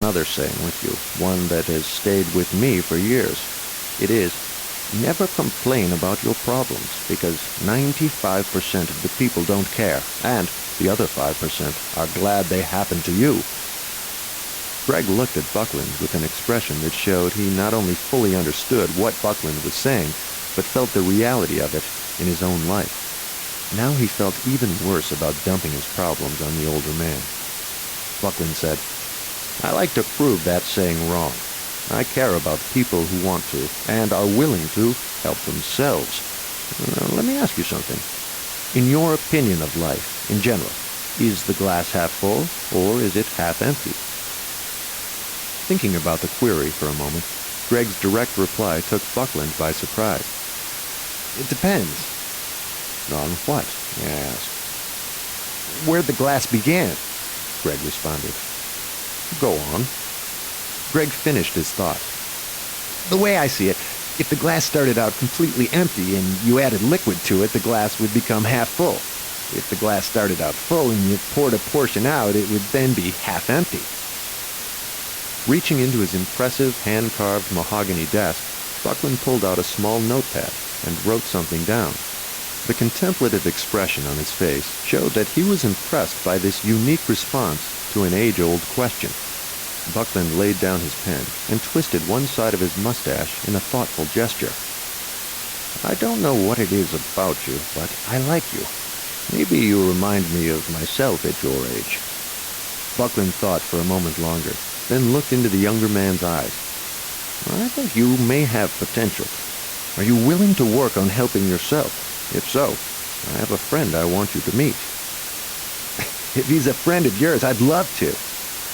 another saying with you, one that has stayed with me for years. It is, never complain about your problems, because 95% of the people don't care, and the other 5% are glad they happened to you. Greg looked at Buckland with an expression that showed he not only fully understood what Buckland was saying, but felt the reality of it in his own life. Now he felt even worse about dumping his problems on the older man. Buckland said, I like to prove that saying wrong. I care about people who want to, and are willing to, help themselves. Let me ask you something. In your opinion of life, in general, is the glass half full, or is it half empty? Thinking about the query for a moment, Greg's direct reply took Buckland by surprise. It depends. On what? He asked. Where the glass began, Greg responded. Go on. Greg finished his thought. The way I see it, if the glass started out completely empty and you added liquid to it, the glass would become half full. If the glass started out full and you poured a portion out, it would then be half empty. Reaching into his impressive hand-carved mahogany desk, Buckland pulled out a small notepad and wrote something down. The contemplative expression on his face showed that he was impressed by this unique response to an age-old question. Buckland laid down his pen and twisted one side of his mustache in a thoughtful gesture. I don't know what it is about you, but I like you. Maybe you remind me of myself at your age. Buckland thought for a moment longer, then looked into the younger man's eyes. I think you may have potential. Are you willing to work on helping yourself? If so, I have a friend I want you to meet. If he's a friend of yours, I'd love to,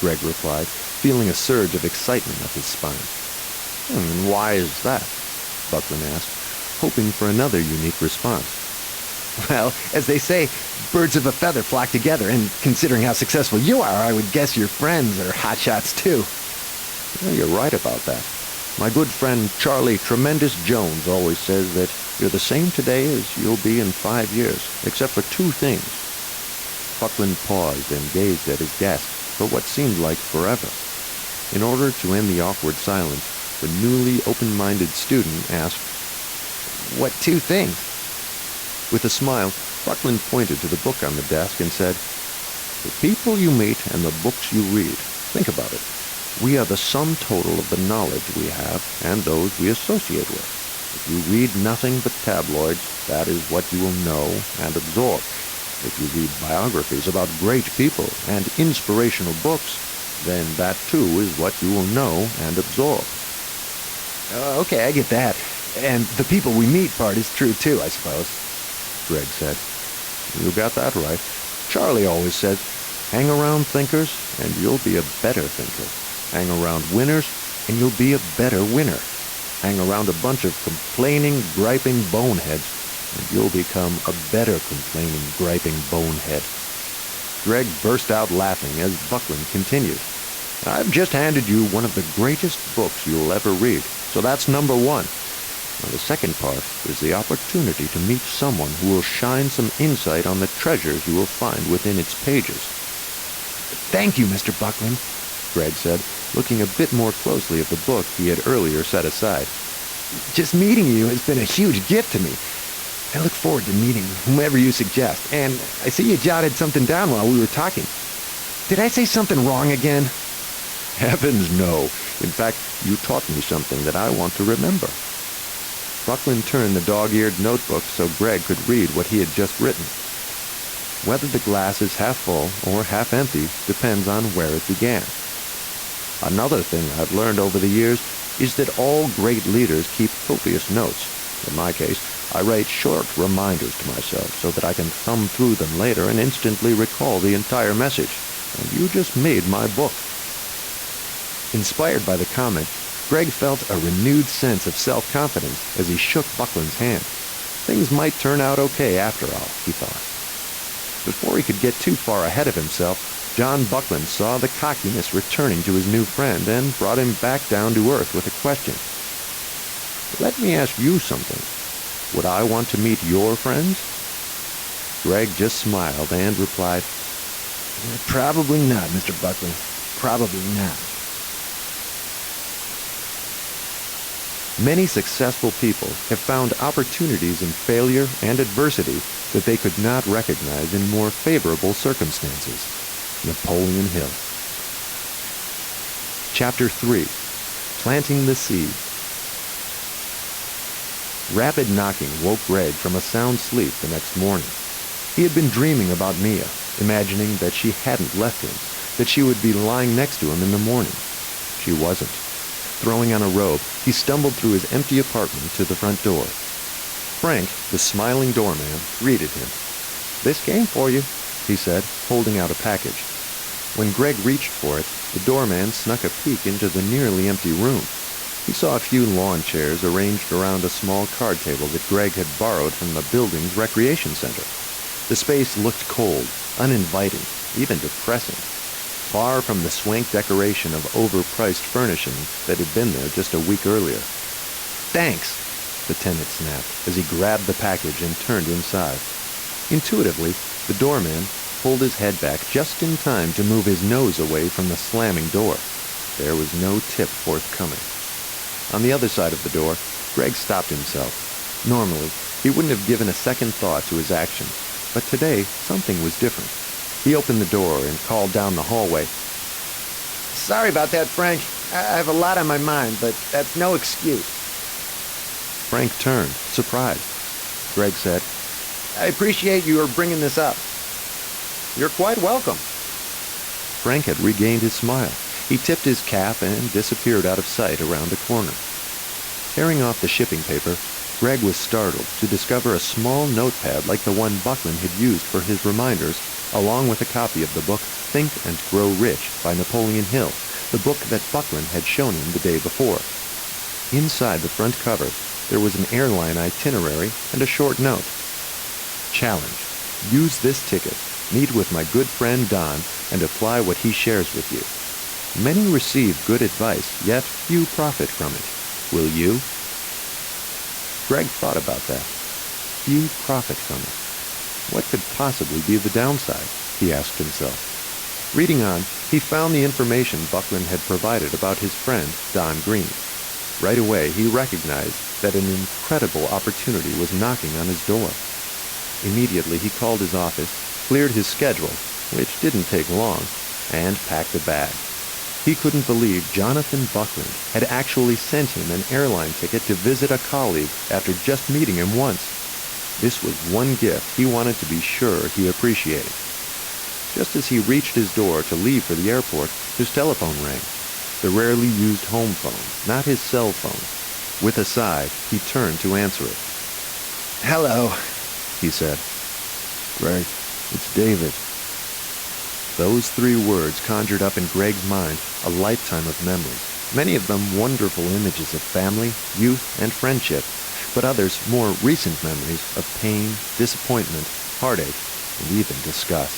Greg replied, feeling a surge of excitement up his spine. And why is that? Buckland asked, hoping for another unique response. Well, as they say, birds of a feather flock together, and considering how successful you are, I would guess your friends are hotshots too. Well, you're right about that. My good friend Charlie Tremendous Jones always says that you're the same today as you'll be in 5 years, except for 2 things. Buckland paused and gazed at his guest for what seemed like forever. In order to end the awkward silence, the newly open-minded student asked, What 2 things? With a smile, Buckland pointed to the book on the desk and said, The people you meet and the books you read. Think about it. We are the sum total of the knowledge we have and those we associate with. If you read nothing but tabloids, that is what you will know and absorb. If you read biographies about great people and inspirational books, then that too is what you will know and absorb. Okay, I get that. And the people we meet part is true too, I suppose, Greg said. You got that right. Charlie always says, hang around thinkers and you'll be a better thinker. Hang around winners and you'll be a better winner. Hang around a bunch of complaining, griping boneheads and you'll become a better complaining, griping bonehead. Greg burst out laughing as Buckland continued. I've just handed you one of the greatest books you'll ever read, so that's number 1. Now, the second part is the opportunity to meet someone who will shine some insight on the treasures you will find within its pages. Thank you, Mr. Buckland, Greg said, looking a bit more closely at the book he had earlier set aside. Just meeting you has been a huge gift to me. I look forward to meeting whomever you suggest, and I see you jotted something down while we were talking. Did I say something wrong again? Heavens, no. In fact, you taught me something that I want to remember. Buckland turned the dog-eared notebook so Greg could read what he had just written. Whether the glass is half full or half empty depends on where it began. Another thing I've learned over the years is that all great leaders keep copious notes. In my case, I write short reminders to myself so that I can thumb through them later and instantly recall the entire message. And you just made my book. Inspired by the comment, Greg felt a renewed sense of self-confidence as he shook Buckland's hand. Things might turn out okay after all, he thought. Before he could get too far ahead of himself, John Buckland saw the cockiness returning to his new friend and brought him back down to earth with a question. Let me ask you something. Would I want to meet your friends? Greg just smiled and replied, Probably not, Mr. Buckland. Probably not. Many successful people have found opportunities in failure and adversity that they could not recognize in more favorable circumstances. Napoleon Hill. Chapter 3. Planting the Seed. Rapid knocking woke Greg from a sound sleep the next morning. He had been dreaming about Mia, imagining that she hadn't left him, that she would be lying next to him in the morning. She wasn't. Throwing on a robe, he stumbled through his empty apartment to the front door. Frank, the smiling doorman, greeted him. "This came for you," he said, holding out a package. When Greg reached for it, the doorman snuck a peek into the nearly empty room. He saw a few lawn chairs arranged around a small card table that Greg had borrowed from the building's recreation center. The space looked cold, uninviting, even depressing, far from the swank decoration of overpriced furnishing that had been there just a week earlier. "Thanks," the tenant snapped as he grabbed the package and turned inside. Intuitively, the doorman pulled his head back just in time to move his nose away from the slamming door. There was no tip forthcoming. On the other side of the door, Greg stopped himself. Normally, he wouldn't have given a second thought to his actions, but today something was different. He opened the door and called down the hallway. "Sorry about that, Frank. I have a lot on my mind, but that's no excuse." Frank turned, surprised. Greg said, "I appreciate you bringing this up." "You're quite welcome." Frank had regained his smile. He tipped his cap and disappeared out of sight around the corner. Tearing off the shipping paper, Greg was startled to discover a small notepad like the one Buckland had used for his reminders, along with a copy of the book Think and Grow Rich by Napoleon Hill, the book that Buckland had shown him the day before. Inside the front cover, there was an airline itinerary and a short note. Challenge. Use this ticket, meet with my good friend Don, and apply what he shares with you. Many receive good advice, yet few profit from it. Will you? Greg thought about that. Few profit from it. What could possibly be the downside? He asked himself. Reading on, he found the information Buckland had provided about his friend, Don Green. Right away, he recognized that an incredible opportunity was knocking on his door. Immediately, he called his office, cleared his schedule, which didn't take long, and packed a bag. He couldn't believe Jonathan Buckland had actually sent him an airline ticket to visit a colleague after just meeting him once. This was one gift he wanted to be sure he appreciated. Just as he reached his door to leave for the airport, his telephone rang. The rarely used home phone, not his cell phone. With a sigh, he turned to answer it. "Hello," he said. "Greg, it's David." Those 3 words conjured up in Greg's mind a lifetime of memories, many of them wonderful images of family, youth, and friendship, but others more recent memories of pain, disappointment, heartache, and even disgust.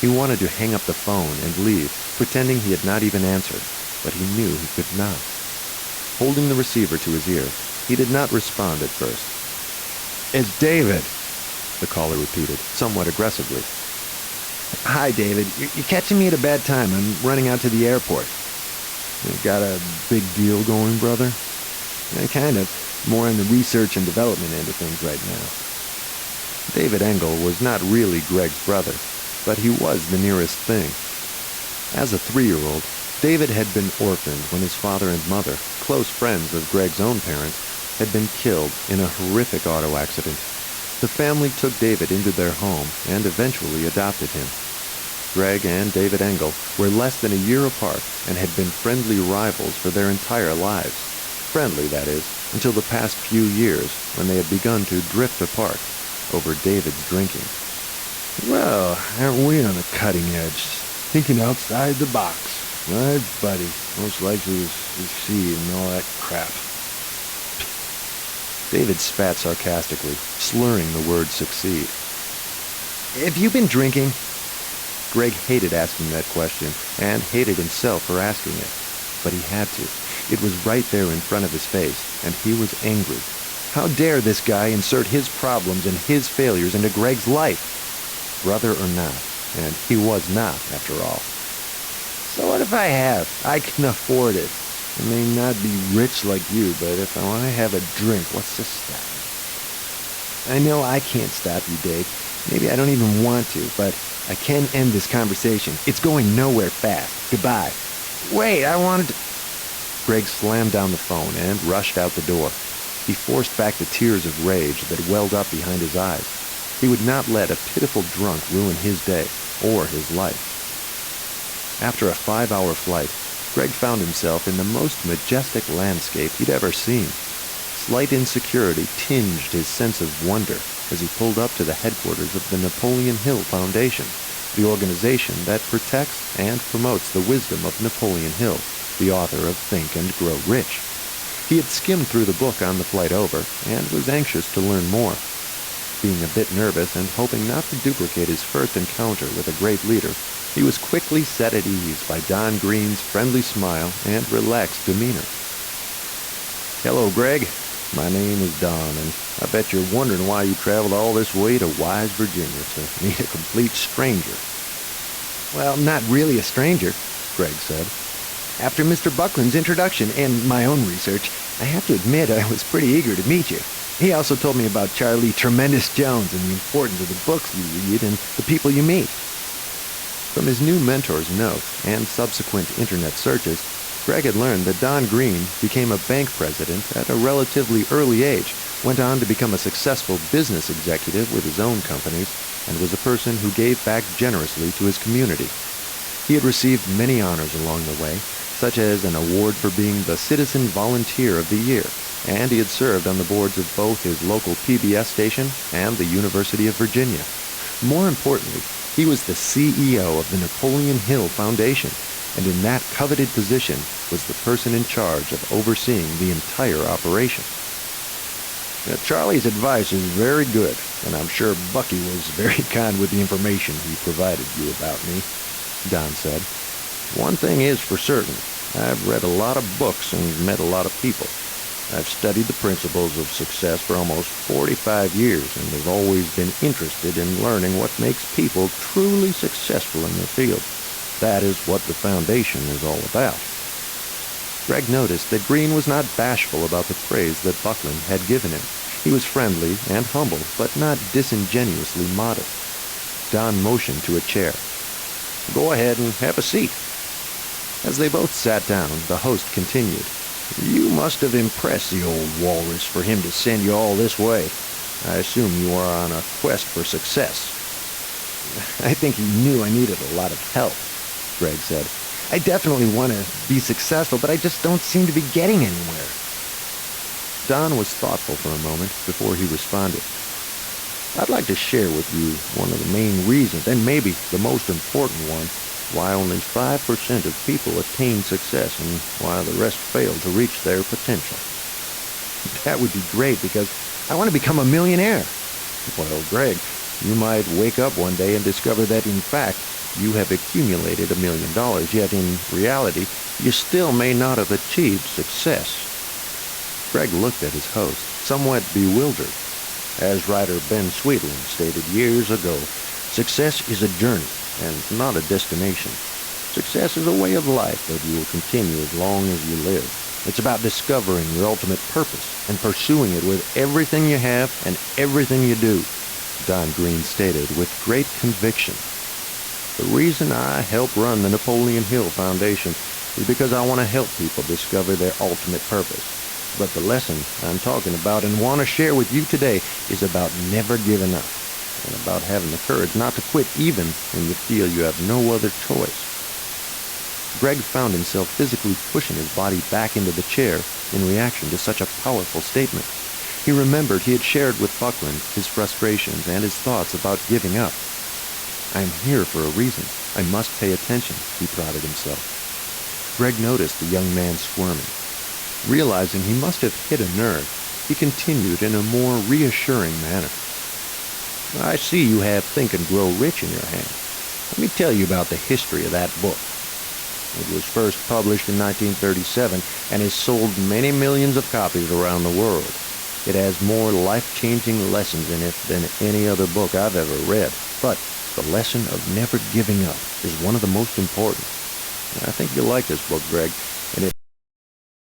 He wanted to hang up the phone and leave, pretending he had not even answered, but he knew he could not. Holding the receiver to his ear, he did not respond at first. "It's David," the caller repeated, somewhat aggressively. "Hi, David. You're catching me at a bad time. I'm running out to the airport." "You got a big deal going, brother?" "Kind of. More on the research and development end of things right now." David Engel was not really Greg's brother, but he was the nearest thing. As a 3-year-old, David had been orphaned when his father and mother, close friends of Greg's own parents, had been killed in a horrific auto accident. The family took David into their home and eventually adopted him. Greg and David Engel were less than a year apart and had been friendly rivals for their entire lives. Friendly, that is, until the past few years when they had begun to drift apart over David's drinking. "Well, aren't we on the cutting edge? Thinking outside the box. Right, buddy. Most likely to succeed and all that crap." David spat sarcastically, slurring the word succeed. "Have you been drinking?" Greg hated asking that question, and hated himself for asking it. But he had to. It was right there in front of his face, and he was angry. How dare this guy insert his problems and his failures into Greg's life? Brother or not, and he was not, after all. "So what if I have? I can afford it." I may not be rich like you, but if I want to have a drink, what's to stop me? I know I can't stop you, Dave. Maybe I don't even want to, but I can end this conversation. It's going nowhere fast. Goodbye. Wait, I wanted to... Greg slammed down the phone and rushed out the door. He forced back the tears of rage that welled up behind his eyes. He would not let a pitiful drunk ruin his day or his life. After a 5-hour flight, Greg found himself in the most majestic landscape he'd ever seen. Slight insecurity tinged his sense of wonder as he pulled up to the headquarters of the Napoleon Hill Foundation, the organization that protects and promotes the wisdom of Napoleon Hill, the author of Think and Grow Rich. He had skimmed through the book on the flight over and was anxious to learn more. Being a bit nervous and hoping not to duplicate his first encounter with a great leader, he was quickly set at ease by Don Green's friendly smile and relaxed demeanor. Hello, Greg. My name is Don, and I bet you're wondering why you traveled all this way to Wise, Virginia to meet a complete stranger. Well, not really a stranger, Greg said. After Mr. Buckland's introduction and my own research, I have to admit I was pretty eager to meet you. He also told me about Charlie Tremendous Jones and the importance of the books you read and the people you meet. From his new mentor's note and subsequent internet searches, Greg had learned that Don Green became a bank president at a relatively early age, went on to become a successful business executive with his own companies, and was a person who gave back generously to his community. He had received many honors along the way, such as an award for being the Citizen Volunteer of the Year, and he had served on the boards of both his local PBS station and the University of Virginia. More importantly, he was the CEO of the Napoleon Hill Foundation, and in that coveted position was the person in charge of overseeing the entire operation. Charlie's advice is very good, and I'm sure Bucky was very kind with the information he provided you about me, Don said. One thing is for certain, I've read a lot of books and met a lot of people. I've studied the principles of success for almost 45 years and have always been interested in learning what makes people truly successful in their field. That is what the foundation is all about. Greg noticed that Green was not bashful about the praise that Buckland had given him. He was friendly and humble, but not disingenuously modest. Don motioned to a chair. Go ahead and have a seat. As they both sat down, the host continued. You must have impressed the old walrus for him to send you all this way. I assume you are on a quest for success. I think he knew I needed a lot of help, Greg said. I definitely want to be successful, but I just don't seem to be getting anywhere. Don was thoughtful for a moment before he responded. I'd like to share with you one of the main reasons, and maybe the most important one, why only 5% of people attain success and why the rest fail to reach their potential. That would be great because I want to become a millionaire. Well, Greg, you might wake up one day and discover that, in fact, you have accumulated $1 million, yet in reality, you still may not have achieved success. Greg looked at his host, somewhat bewildered. As writer Ben Sweetland stated years ago, success is a journey and not a destination. Success is a way of life that you will continue as long as you live. It's about discovering your ultimate purpose and pursuing it with everything you have and everything you do, Don Green stated with great conviction. The reason I help run the Napoleon Hill Foundation is because I want to help people discover their ultimate purpose. But the lesson I'm talking about and want to share with you today is about never giving up and about having the courage not to quit even when you feel you have no other choice. Greg found himself physically pushing his body back into the chair in reaction to such a powerful statement. He remembered he had shared with Buckland his frustrations and his thoughts about giving up. "I am here for a reason. I must pay attention," he prodded himself. Greg noticed the young man squirming. Realizing he must have hit a nerve, he continued in a more reassuring manner. I see you have Think and Grow Rich in your hand. Let me tell you about the history of that book. It was first published in 1937 and has sold many millions of copies around the world. It has more life-changing lessons in it than any other book I've ever read. But the lesson of never giving up is one of the most important. I think you'll like this book, Greg.